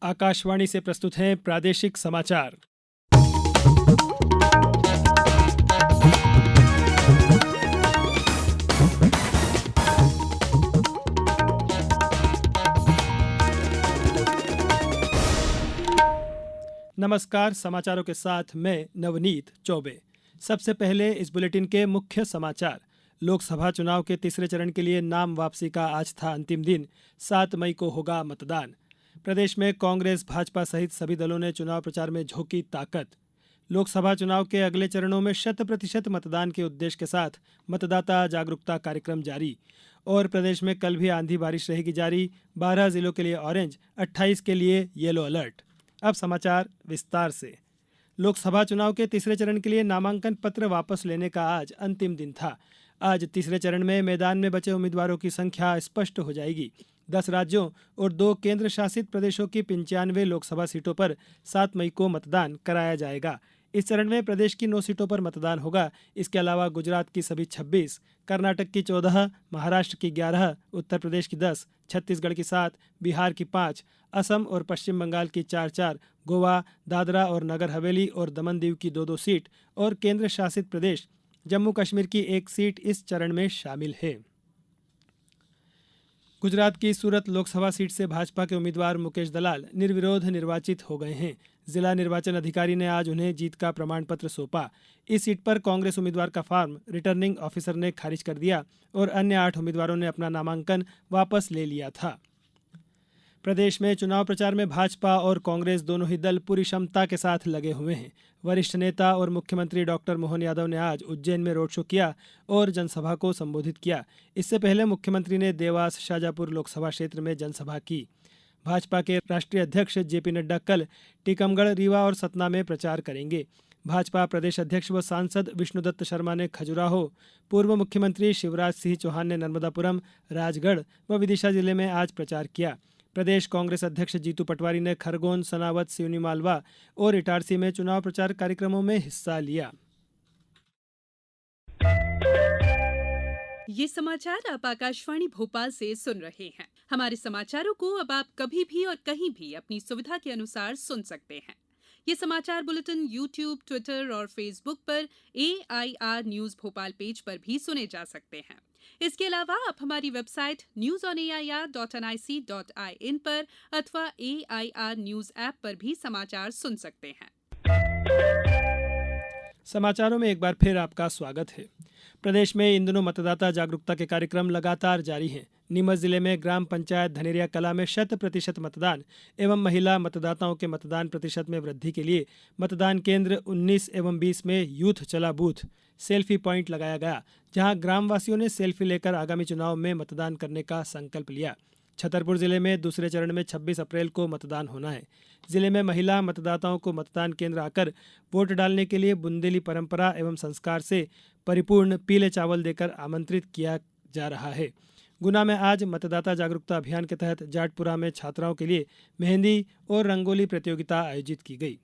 आकाशवाणी से प्रस्तुत हैं प्रादेशिक समाचार। नमस्कार, समाचारों के साथ मैं नवनीत चौबे। सबसे पहले इस बुलेटिन के मुख्य समाचार। लोकसभा चुनाव के तीसरे चरण के लिए नाम वापसी का आज था अंतिम दिन। 7 मई को होगा मतदान। प्रदेश में कांग्रेस, भाजपा सहित सभी दलों ने चुनाव प्रचार में झोंकी ताकत। लोकसभा चुनाव के अगले चरणों में 100% मतदान के उद्देश्य के साथ मतदाता जागरूकता कार्यक्रम जारी। और प्रदेश में कल भी आंधी बारिश रहेगी जारी। 12 जिलों के लिए ऑरेंज, 28 के लिए येलो अलर्ट। अब समाचार विस्तार से। लोकसभा चुनाव के तीसरे चरण के लिए नामांकन पत्र वापस लेने का आज अंतिम दिन था। आज तीसरे चरण में मैदान में बचे उम्मीदवारों की संख्या स्पष्ट हो जाएगी। 10 राज्यों और 2 केंद्र शासित प्रदेशों की 95 लोकसभा सीटों पर 7 मई को मतदान कराया जाएगा। इस चरण में प्रदेश की 9 सीटों पर मतदान होगा। इसके अलावा गुजरात की सभी 26, कर्नाटक की 14, महाराष्ट्र की 11, उत्तर प्रदेश की 10, छत्तीसगढ़ की 7, बिहार की 5, असम और पश्चिम बंगाल की 4-4, गोवा, दादरा और नगर हवेली और दमन दीव की 2-2 सीट और केंद्र शासित प्रदेश जम्मू कश्मीर की 1 सीट इस चरण में शामिल है। गुजरात की सूरत लोकसभा सीट से भाजपा के उम्मीदवार मुकेश दलाल निर्विरोध निर्वाचित हो गए हैं। जिला निर्वाचन अधिकारी ने आज उन्हें जीत का प्रमाण पत्र सौंपा। इस सीट पर कांग्रेस उम्मीदवार का फॉर्म रिटर्निंग ऑफिसर ने खारिज कर दिया और अन्य 8 उम्मीदवारों ने अपना नामांकन वापस ले लिया था। प्रदेश में चुनाव प्रचार में भाजपा और कांग्रेस दोनों ही दल पूरी क्षमता के साथ लगे हुए हैं। वरिष्ठ नेता और मुख्यमंत्री डॉक्टर मोहन यादव ने आज उज्जैन में रोड शो किया और जनसभा को संबोधित किया। इससे पहले मुख्यमंत्री ने देवास शाजापुर लोकसभा क्षेत्र में जनसभा की। भाजपा के राष्ट्रीय अध्यक्ष जेपी नड्डा कल टीकमगढ़, रीवा और सतना में प्रचार करेंगे। भाजपा प्रदेश अध्यक्ष व सांसद विष्णुदत्त शर्मा ने खजुराहो, पूर्व मुख्यमंत्री शिवराज सिंह चौहान ने नर्मदापुरम, राजगढ़ व विदिशा जिले में आज प्रचार किया। प्रदेश कांग्रेस अध्यक्ष जीतू पटवारी ने खरगोन, सनावद, सिवनी मालवा और इटारसी में चुनाव प्रचार कार्यक्रमों में हिस्सा लिया। ये समाचार आप आकाशवाणी भोपाल से सुन रहे हैं। हमारे समाचारों को अब आप कभी भी और कहीं भी अपनी सुविधा के अनुसार सुन सकते हैं। ये समाचार बुलेटिन YouTube, ट्विटर और फेसबुक पर AIR न्यूज भोपाल पेज पर भी सुने जा सकते हैं। इसके अलावा आप हमारी वेबसाइट newsonair.nic.in पर अथवा AIR न्यूज ऐप पर भी समाचार सुन सकते हैं। समाचारों में एक बार फिर आपका स्वागत है। प्रदेश में इन दिनों मतदाता जागरूकता के कार्यक्रम लगातार जारी हैं। नीमच जिले में ग्राम पंचायत धनेरिया कला में 100% मतदान एवं महिला मतदाताओं के मतदान प्रतिशत में वृद्धि के लिए मतदान केंद्र 19 एवं 20 में यूथ चला बूथ सेल्फी पॉइंट लगाया गया, जहां ग्रामवासियों ने सेल्फी लेकर आगामी चुनाव में मतदान करने का संकल्प लिया। छतरपुर जिले में दूसरे चरण में 26 अप्रैल को मतदान होना है। जिले में महिला मतदाताओं को मतदान केंद्र आकर वोट डालने के लिए बुंदेली परंपरा एवं संस्कार से परिपूर्ण पीले चावल देकर आमंत्रित किया जा रहा है। गुना में आज मतदाता जागरूकता अभियान के तहत जाटपुरा में छात्राओं के लिए मेहंदी और रंगोली प्रतियोगिता आयोजित की गई।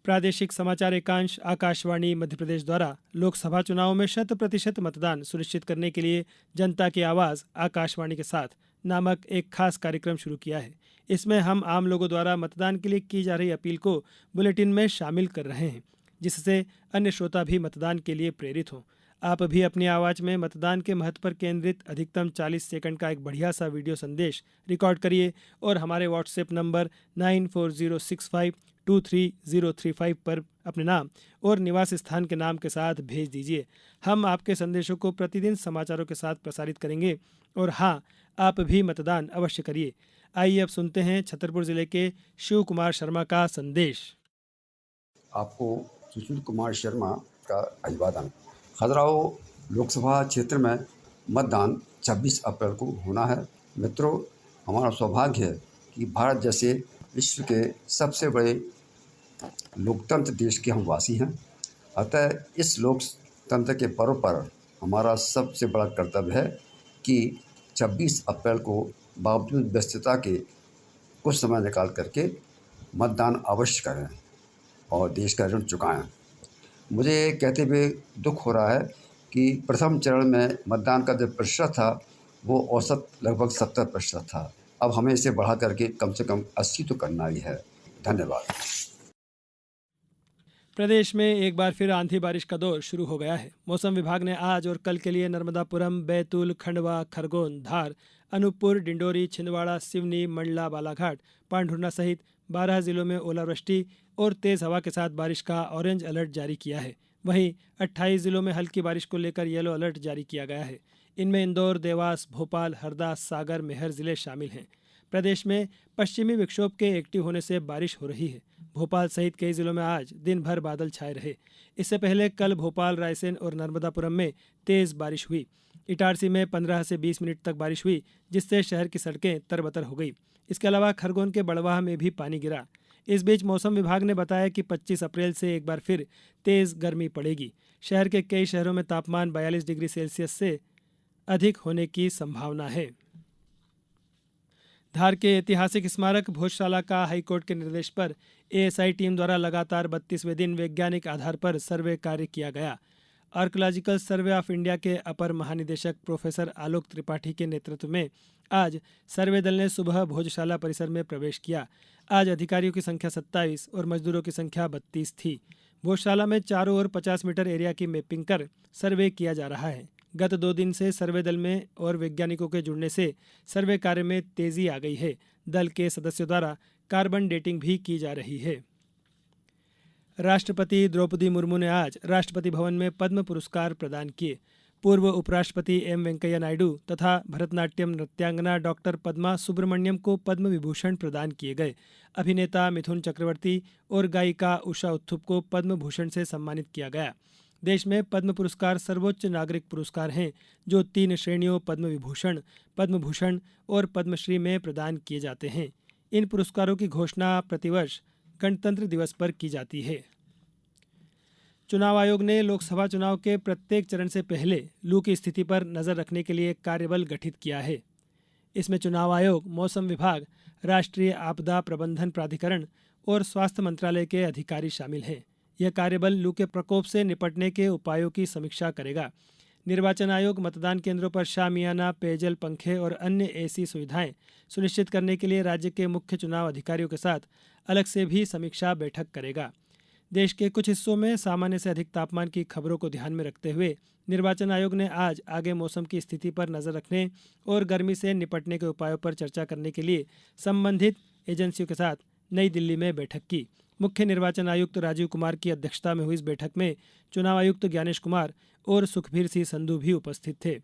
प्रादेशिक समाचार एकांश आकाशवाणी मध्य प्रदेश द्वारा लोकसभा चुनाव में 100% मतदान सुनिश्चित करने के लिए जनता की आवाज़ आकाशवाणी के साथ नामक एक खास कार्यक्रम शुरू किया है। इसमें हम आम लोगों द्वारा मतदान के लिए की जा रही अपील को बुलेटिन में शामिल कर रहे हैं, जिससे अन्य श्रोता भी मतदान के लिए प्रेरित हों। आप भी अपनी आवाज़ में मतदान के महत्व पर केंद्रित अधिकतम 40 सेकंड का एक बढ़िया सा वीडियो संदेश रिकॉर्ड करिए और हमारे व्हाट्सएप नंबर 9406523035 पर अपने नाम और निवास स्थान के नाम के साथ भेज दीजिए। हम आपके संदेशों को प्रतिदिन समाचारों के साथ प्रसारित करेंगे। और हाँ, आप भी मतदान अवश्य करिए। आइए अब सुनते हैं छतरपुर जिले के शिव कुमार शर्मा का संदेश। आपको सुशील कुमार शर्मा का अभिवादन। खजुराहो लोकसभा क्षेत्र में मतदान 26 अप्रैल को होना है। मित्रों, हमारा सौभाग्य है कि भारत जैसे विश्व के सबसे बड़े लोकतंत्र देश के हम वासी हैं। अतः इस लोकतंत्र के पर्व पर हमारा सबसे बड़ा कर्तव्य है कि 26 अप्रैल को बावजूद व्यस्तता के कुछ समय निकाल करके मतदान अवश्य करें और देश का ऋण चुकाएं। मुझे कहते हुए दुख हो रहा है कि प्रथम चरण में मतदान का जो प्रतिशत था वो औसत लगभग 70% था, अब हमें इसे बढ़ा करके कम से कम 80 तो करना ही है। धन्यवाद। प्रदेश में एक बार फिर आंधी बारिश का दौर शुरू हो गया है। मौसम विभाग ने आज और कल के लिए नर्मदापुरम, बैतूल, खंडवा, खरगोन, धार, अनूपपुर, डिंडोरी, छिंदवाड़ा, सिवनी, मंडला, बालाघाट, पांढुर्णा सहित 12 जिलों में ओलावृष्टि और तेज हवा के साथ बारिश का ऑरेंज अलर्ट जारी किया है। वहीं 28 जिलों में हल्की बारिश को लेकर येलो अलर्ट जारी किया गया है। इनमें इंदौर, देवास, भोपाल, हरदा, सागर, मेहर जिले शामिल हैं। प्रदेश में पश्चिमी विक्षोभ के एक्टिव होने से बारिश हो रही है। भोपाल सहित कई जिलों में आज दिन भर बादल छाए रहे। इससे पहले कल भोपाल, रायसेन और नर्मदापुरम में तेज बारिश हुई। इटारसी में 15 से 20 मिनट तक बारिश हुई, जिससे शहर की सड़कें तरबतर हो गई। इसके अलावा खरगोन के बड़वाह में भी पानी गिरा। इस बीच मौसम विभाग ने बताया कि 25 अप्रैल से एक बार फिर तेज गर्मी पड़ेगी। शहर के कई शहरों में तापमान 42 डिग्री सेल्सियस से अधिक होने की संभावना है। धार के ऐतिहासिक स्मारक भोजशाला का हाईकोर्ट के निर्देश पर एएसआई टीम द्वारा लगातार 32वें दिन वैज्ञानिक आधार पर सर्वे कार्य किया गया। आर्कोलॉजिकल सर्वे ऑफ इंडिया के अपर महानिदेशक प्रोफेसर आलोक त्रिपाठी के नेतृत्व में आज सर्वे दल ने सुबह भोजशाला परिसर में प्रवेश किया। आज अधिकारियों की संख्या 27 और मजदूरों की संख्या 32 थी। भोजशाला में चारों ओर 50 मीटर एरिया की मैपिंग कर सर्वे किया जा रहा है। गत 2 दिन से सर्वे दल में और वैज्ञानिकों के जुड़ने से सर्वे कार्य में तेजी आ गई है। दल के सदस्यों द्वारा कार्बन डेटिंग भी की जा रही है। राष्ट्रपति द्रौपदी मुर्मू ने आज राष्ट्रपति भवन में पद्म पुरस्कार प्रदान किए। पूर्व उपराष्ट्रपति एम वेंकैया नायडू तथा भरतनाट्यम नृत्यांगना डॉक्टर पद्मा सुब्रमण्यम को पद्म विभूषण प्रदान किए गए। अभिनेता मिथुन चक्रवर्ती और गायिका उषा उत्थुप को पद्म भूषण से सम्मानित किया गया। देश में पद्म पुरस्कार सर्वोच्च नागरिक पुरस्कार हैं, जो 3 श्रेणियों पद्म विभूषण, पद्म भूषण और पद्मश्री में प्रदान किए जाते हैं। इन पुरस्कारों की घोषणा प्रतिवर्ष गणतंत्र दिवस पर की जाती है। चुनाव आयोग ने लोकसभा चुनाव के प्रत्येक चरण से पहले लू की स्थिति पर नजर रखने के लिए कार्यबल गठित किया है। इसमें चुनाव आयोग, मौसम विभाग, राष्ट्रीय आपदा प्रबंधन प्राधिकरण और स्वास्थ्य मंत्रालय के अधिकारी शामिल हैं। यह कार्यबल लू के प्रकोप से निपटने के उपायों की समीक्षा करेगा। निर्वाचन आयोग मतदान केंद्रों पर शामियाना, पेयजल, पंखे और अन्य ऐसी सुविधाएं सुनिश्चित करने के लिए राज्य के मुख्य चुनाव अधिकारियों के साथ अलग से भी समीक्षा बैठक करेगा। देश के कुछ हिस्सों में सामान्य से अधिक तापमान की खबरों को ध्यान में रखते हुए निर्वाचन आयोग ने आज आगे मौसम की स्थिति पर नजर रखने और गर्मी से निपटने के उपायों पर चर्चा करने के लिए संबंधित एजेंसियों के साथ नई दिल्ली में बैठक की। मुख्य निर्वाचन आयुक्त राजीव कुमार की अध्यक्षता में हुई इस बैठक में चुनाव आयुक्त ज्ञानेश कुमार और सुखबीर सिंह संधू भी उपस्थित थे।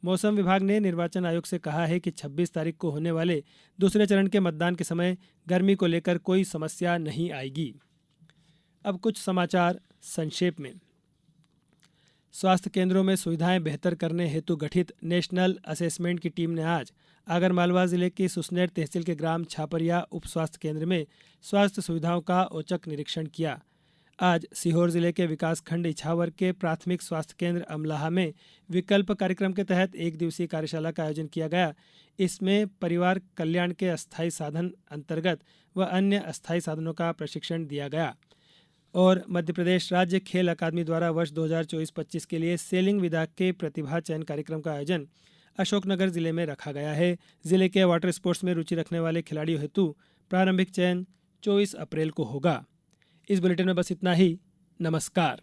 मौसम विभाग ने निर्वाचन आयोग से कहा है कि 26 तारीख को होने वाले दूसरे चरण के मतदान के समय गर्मी को लेकर कोई समस्या नहीं आएगी। अब कुछ समाचार संक्षेप में। स्वास्थ्य केंद्रों में सुविधाएं बेहतर करने हेतु गठित नेशनल असेसमेंट की टीम ने आज आगरमालवा जिले की सुसनेर तहसील के ग्राम छापरिया उप स्वास्थ्य केंद्र में स्वास्थ्य सुविधाओं का औचक निरीक्षण किया। आज सीहोर जिले के विकासखंड इछावर के प्राथमिक स्वास्थ्य केंद्र अमलाहा में विकल्प कार्यक्रम के तहत 1 दिवसीय कार्यशाला का आयोजन किया गया। इसमें परिवार कल्याण के अस्थायी साधन अंतर्गत व अन्य अस्थायी साधनों का प्रशिक्षण दिया गया। और मध्य प्रदेश राज्य खेल अकादमी द्वारा वर्ष 2024-25 के लिए सेलिंग विदा के प्रतिभा चयन कार्यक्रम का आयोजन अशोकनगर जिले में रखा गया है। जिले के वाटर स्पोर्ट्स में रुचि रखने वाले खिलाड़ियों हेतु प्रारंभिक चयन 24 अप्रैल को होगा। इस बुलेटिन में बस इतना ही। नमस्कार।